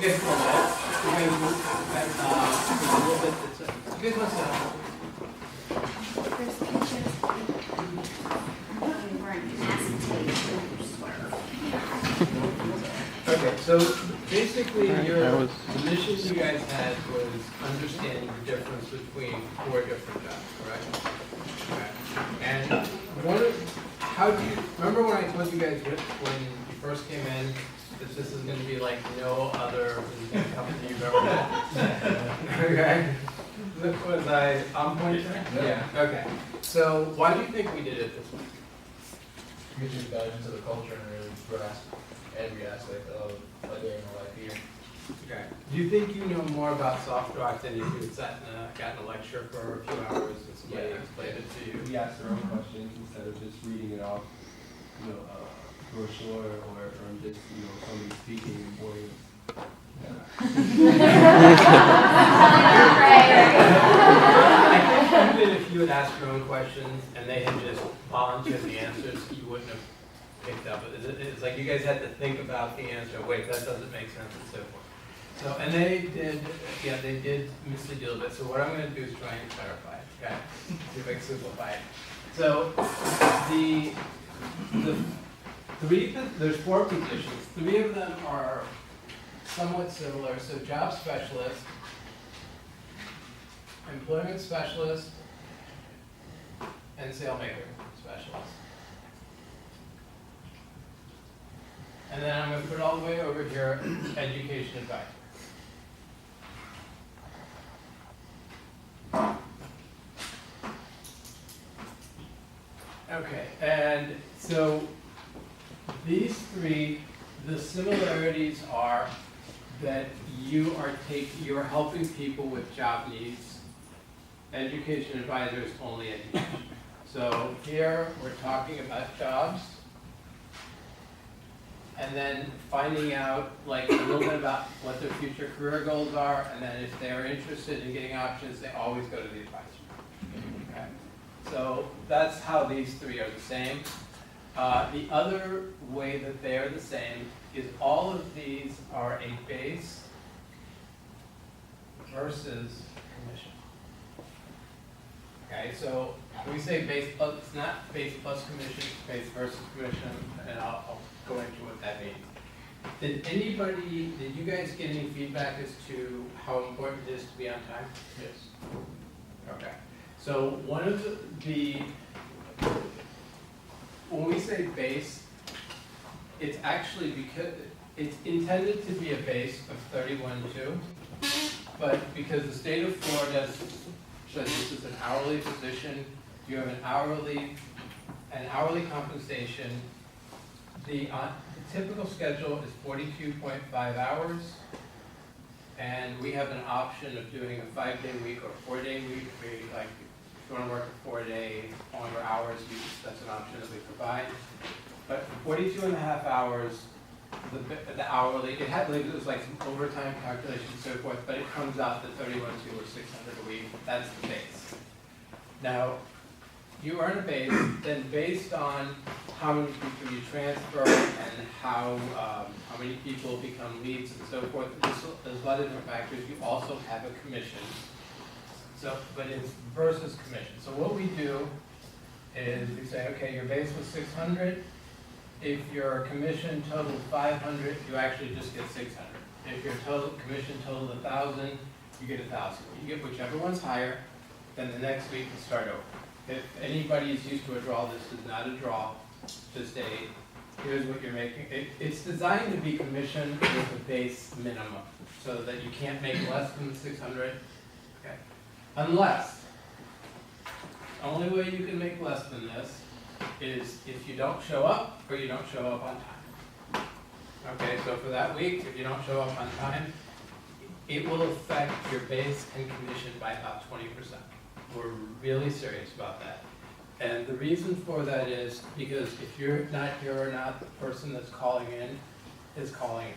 guys hold that. You guys move a little bit. You guys want to sit down? There's pictures. We're in acetate. Okay, so basically the mission you guys had was understanding the difference between 4 different jobs, correct? Okay. And how do you, remember when I told you guys when you first came in, that this is going to be like no other company you've ever had? Okay. Was I on point there? Yeah. Okay. So why do you think we did it this way? Get you guys into the culture and really grasp every aspect of a day in the life here. Okay. Do you think you know more about soft rock than if you had sat in gotten a lecture for a few hours and somebody explained it to you? We ask our own questions instead of just reading it off, brochure or from just, somebody speaking and boring us. I think even if you had asked your own questions and they had just volunteered the answers, you wouldn't have picked up. It's like you guys had to think about the answer. Wait, that doesn't make sense, and so forth. So, and they did mislead you a little bit. So what I'm going to do is try and clarify it. Okay, see if I can simplify it. So there's 4 positions. 3 of them are somewhat similar. So job specialist, employment specialist, and salemaker specialist. And then I'm going to put all the way over here, education advisor. Okay, and so these 3, the similarities are that you're helping people with job needs. Education advisor is only education. So here we're talking about jobs, and then finding out like a little bit about what their future career goals are, and then if they're interested in getting options, they always go to the advisor. Okay. So that's how these 3 are the same. The other way that they are the same is all of these are a base versus commission. Okay, so when we say base plus, it's not base plus commission, it's base versus commission, and I'll go into what that means. Did you guys get any feedback as to how important it is to be on time? Yes. Okay. So one of when we say base, it's actually because it's intended to be a base of 31.2, but because the state of Florida says this is an hourly position, you have an hourly compensation. The typical schedule is 42.5 hours, and we have an option of doing a 5-day week or a 4-day week. If you want to work a 4-day, longer hours, that's an option that we provide. But for 42.5 hours, the hourly, it was like some overtime calculation and so forth, but it comes out to 31.2 or 600 a week. That's the base. Now, you earn a base, then based on how many people you transfer and how many people become leads and so forth, there's a lot of different factors. You also have a commission. So, but it's versus commission. So what we do is we say, okay, your base was 600. If your commission totaled 500, you actually just get 600. If your total commission totaled 1,000, you get 1,000. You get whichever one's higher, then the next week you start over. If anybody is used to a draw, this is not a draw. Just here's what you're making. It's designed to be commission with a base minimum, so that you can't make less than 600. Okay. Unless, the only way you can make less than this is if you don't show up or you don't show up on time. Okay, so for that week, if you don't show up on time, it will affect your base and commission by about 20%. We're really serious about that. And the reason for that is because if you're not here or not, the person that's calling in is calling in.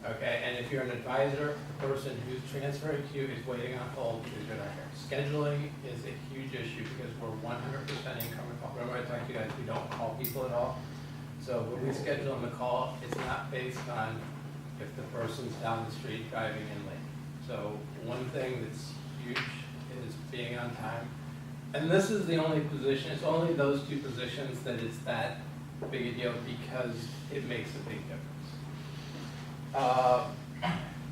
Okay, and if you're an advisor, the person who's transferring to you is waiting on hold because you're not here. Scheduling is a huge issue because we're 100% income call. Remember I talked to you guys, we don't call people at all. So when we schedule on the call, it's not based on if the person's down the street driving in late. So one thing that's huge is being on time. And this is the only position, it's only those two positions that it's that big a deal because it makes a big difference.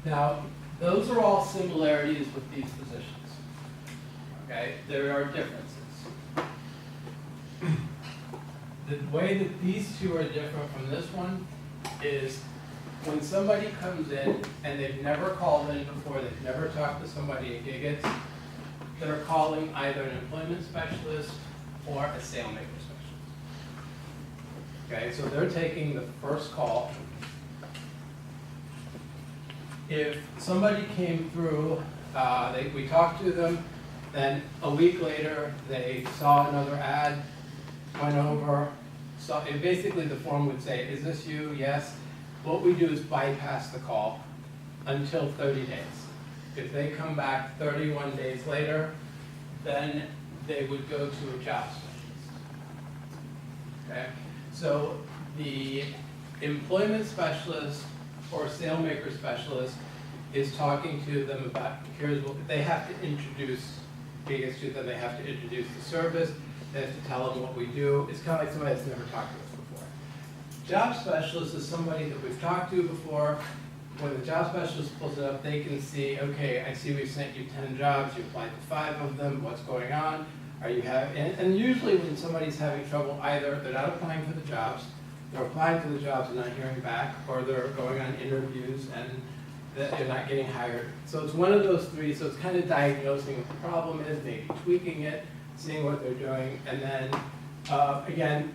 Now, those are all similarities with these positions. Okay, there are differences. The way that these two are different from this one is when somebody comes in and they've never called in before, they've never talked to somebody at Giggets, they're calling either an employment specialist or a salemaker specialist. Okay, so they're taking the first call. If somebody came through, we talked to them, then a week later, they saw another ad, went over, and basically the form would say, is this you? Yes. What we do is bypass the call until 30 days. If they come back 31 days later, then they would go to a job specialist. Okay? So the employment specialist or salemaker specialist is talking to them about, here's what, they have to introduce Giggets to them, they have to introduce the service, they have to tell them what we do. It's kind of like somebody that's never talked to us before. Job specialist is somebody that we've talked to before. When the job specialist pulls it up, they can see, okay, I see we've sent you 10 jobs, you applied to 5 of them, what's going on? Are you and usually when somebody's having trouble, either they're not applying for the jobs, they're applying for the jobs and not hearing back, or they're going on interviews and they're not getting hired. So it's one of those three, so it's kind of diagnosing what the problem is, maybe tweaking it, seeing what they're doing, and then, again,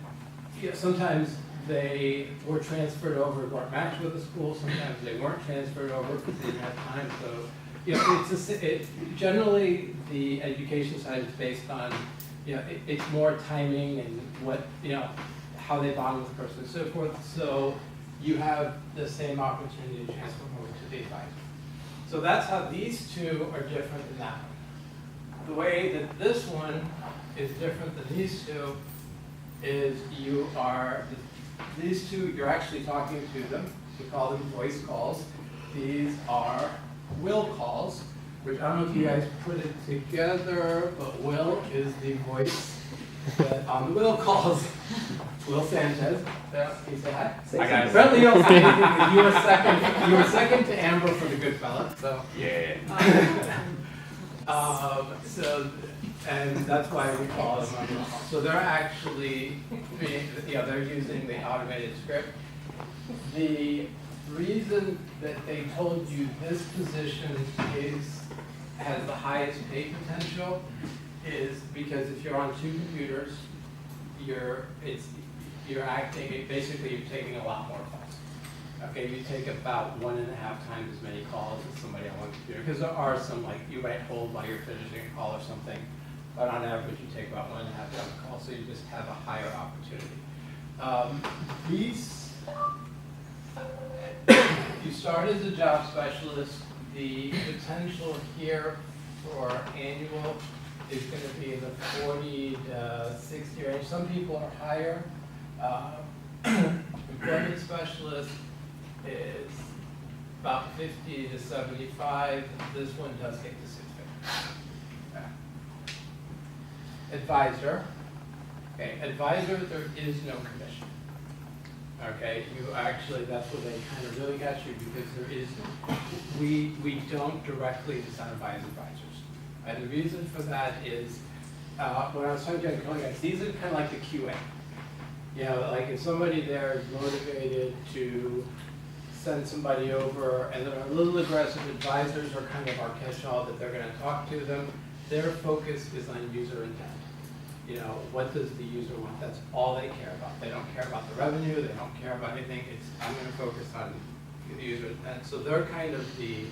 sometimes they were transferred over, weren't matched with the school, sometimes they weren't transferred over because they didn't have time, so, generally, the education side is based on, it's more timing and what, how they bond with the person and so forth, so you have the same opportunity to transfer over to the advisor. So that's how these two are different than that one. The way that this one is different than these two is these two, you're actually talking to them. We call them voice calls. These are will calls, which I don't know if you guys put it together, but Will is the voice that on the will calls. Will Sanchez. Can you say hi? Hi, guys. Apparently you don't say anything, but you were second to Amber for the Goodfellas, so. Yeah. And that's why we call them on will call. So they're actually they're using the automated script. The reason that they told you this position has the highest pay potential is because if you're on 2 computers, you're taking a lot more calls. Okay, you take about 1.5 times as many calls as somebody on one computer, because there are some, like, you might hold while you're finishing a call or something, but on average you take about 1.5 times a call, so you just have a higher opportunity. You start as a job specialist, the potential here for annual is going to be in the 40 to 60 range. Some people are higher. Employment specialist is about 50 to 75. This one does get to 650. Okay. Advisor. Okay, advisor, there is no commission. Okay, that's where they kind of really got you, because there is, we don't directly incentivize advisors. And the reason for that is, when I was talking to guys, these are kind of like the QA. Like if somebody there is motivated to send somebody over and they're a little aggressive, advisors are kind of our catch-all that they're going to talk to them. Their focus is on user intent. What does the user want? That's all they care about. They don't care about the revenue. They don't care about anything. I'm going to focus on the user intent. So they're kind of the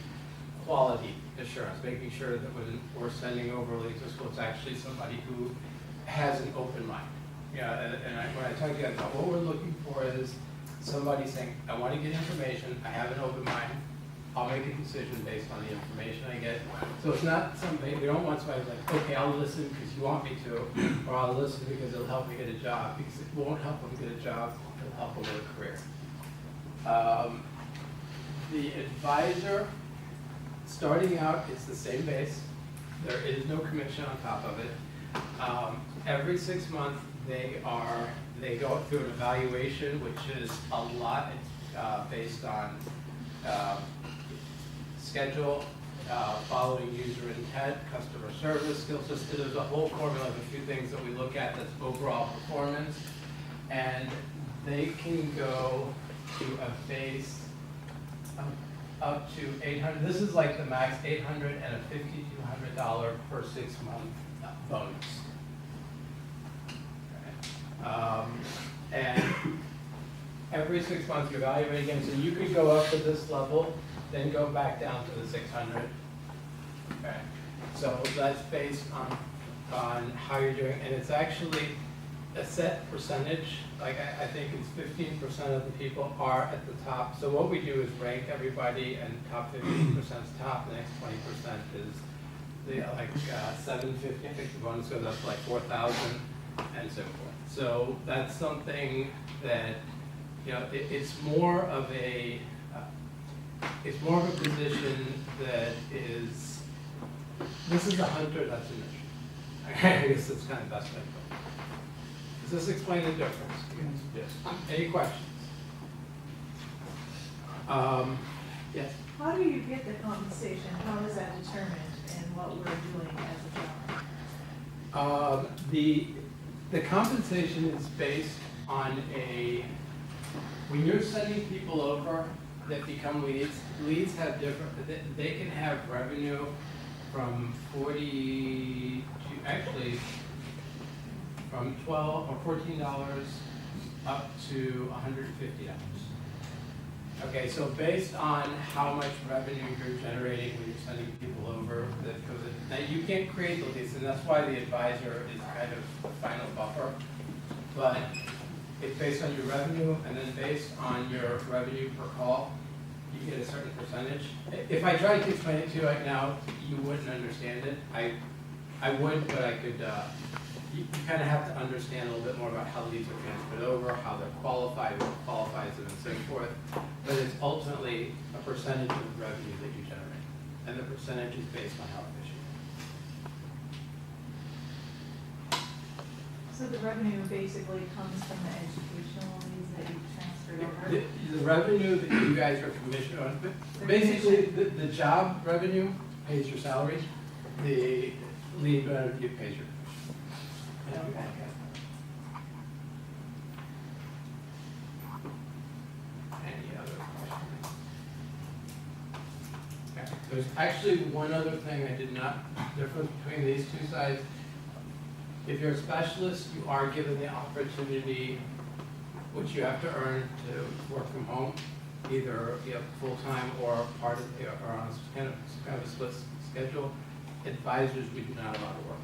quality assurance, making sure that when we're sending over to school, it's actually somebody who has an open mind. When I talk to you about what we're looking for is somebody saying, I want to get information, I have an open mind, I'll make a decision based on the information I get. So it's not somebody, we don't want somebody like, okay, I'll listen because you want me to, or I'll listen because it'll help me get a job, because it won't help them get a job, it'll help them with a career. The advisor, starting out, it's the same base. There is no commission on top of it. Every 6 months, they go through an evaluation, which is a lot. It's based on schedule, following user intent, customer service, skill system. There's a whole formula of a few things that we look at that's overall performance. And they can go to a base up to $800. This is like the max, $800 and a $5,200 per 6 month bonus. Okay. And every 6 months you evaluate again, so you could go up to this level, then go back down to the 600. Okay. So that's based on how you're doing, and it's actually a set percentage. Like I think it's 15% of the people are at the top. So what we do is rank everybody, and top 15% is top. The next 20% is the 750. I think the bonus goes up to like 4,000, and so forth. So that's something that it's more of a position that is. This is a hunter. That's an issue. I guess that's kind of the best way to put it. Does this explain the difference? Yes. Any questions? Yes. How do you get the compensation? How is that determined and what we're doing as a job? The compensation is based on when you're sending people over that become leads have different, they can have revenue from 40 to actually from $12 or $14 up to $150. Okay, so based on how much revenue you're generating when you're sending people over, now you can't create the leads, and that's why the advisor is kind of the final buffer. But it's based on your revenue, and then based on your revenue per call, you get a certain percentage. If I tried to explain it to you right now, you wouldn't understand it. I would, but I could. You kind of have to understand a little bit more about how leads are transferred over, how they're qualified, what qualifies them, and so forth. But it's ultimately a percentage of the revenue that you generate, and the percentage is based on how efficient. So the revenue basically comes from the educational leads that you transferred over? The revenue that you guys are commissioned on, basically the job revenue pays your salary, the lead revenue pays your commission. Okay. Any other questions? Okay. There's actually one other thing I did not, difference between these two sides. If you're a specialist, you are given the opportunity, which you have to earn, to work from home, either full-time or part of, or on kind of a split schedule. Advisors, we do not allow to work.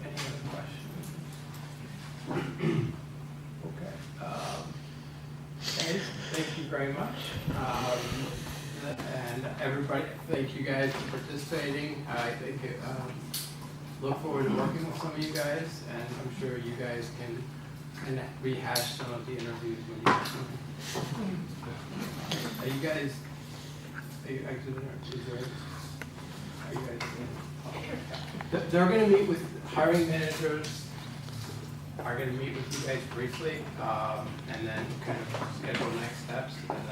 Any other questions? Okay. Thank you very much. And everybody, thank you guys for participating. I think look forward to working with some of you guys, and I'm sure you guys can kind of rehash some of the interviews when you get them. Are you guys exiting or is there? Are you guys? They're going to meet with hiring managers. Are going to meet with you guys briefly, and then kind of schedule next steps. And